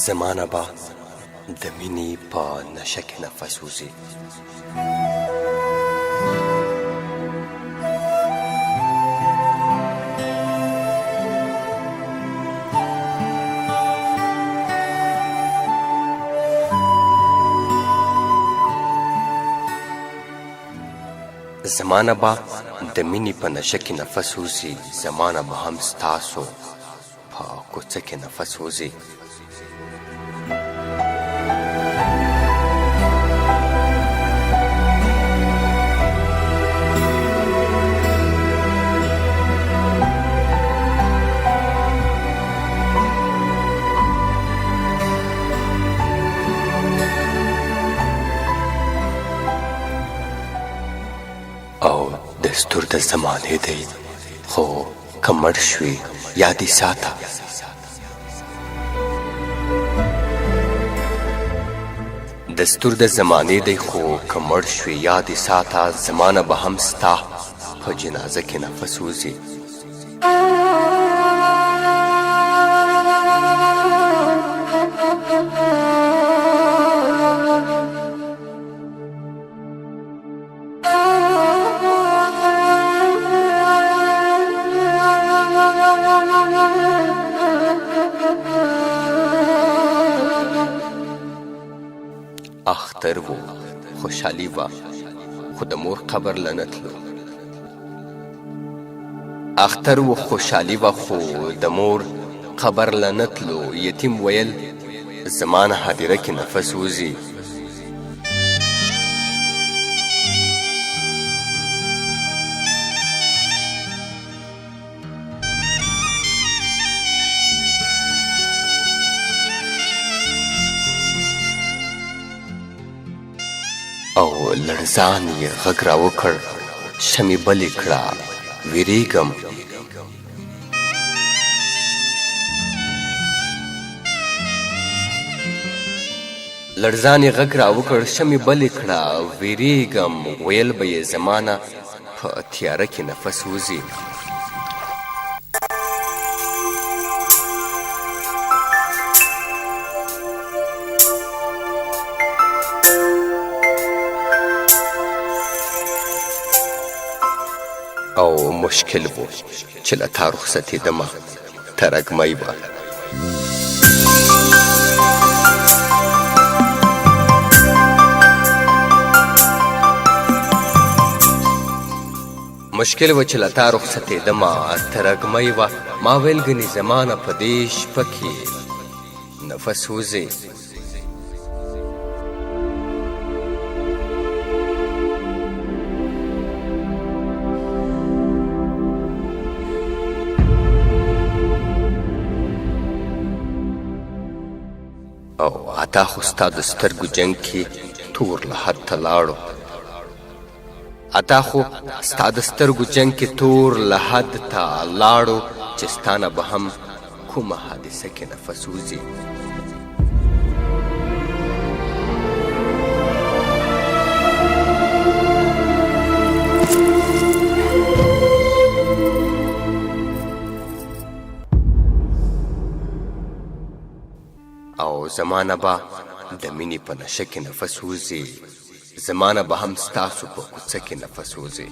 زمانه به د مینې په نشه کې نفس وځي. زمانه به د مینې په نشه کې نفس وځي. زمانه به هم ستاسو په کوڅه کې نفس وځي. او دستور د زمانې دی، خو که مړ شوې یاد یې ساته. دستور د زمانې دی، خو که مړ شوې یاد یې ساته. زمانه به هم ستا په جنازه کې نفس وځي. اختر و خوشحالي وه، خو د مور قبر له نه تلو. اختر و خوشحالي وه، خو د مور قبر له نه تلو. یتیم ویل زمانه هدیره کې نفس وځي. او لړزان یې غږ راوکړ، شمې بلې کړه ویریږم. لړزان یې غږ راوکړ، شمې بلې کړه ویریږم. ویل به یې زمانه په تیاره کې نفس وځي. او مشکل و چې له تا رخصتېدمه ترږمۍ وه. مشکل و چې له تا رخصتېدمه ترږمۍ وه. ما ویل ګنې زمانه په دې شپه کې نفس وځي. او عطا خو ستا د سترګو جنګ کې تور لحد ته لاړو. عطا خو ستا د سترګو جنګ کې تور لحد ته لاړو، چې ستا نه به هم کومه حادثه کې نفس وځي. او زمانه به د مینې په نشه کې نفس وځي. زمانه به هم ستاسو په کوڅه کې نفس وځي.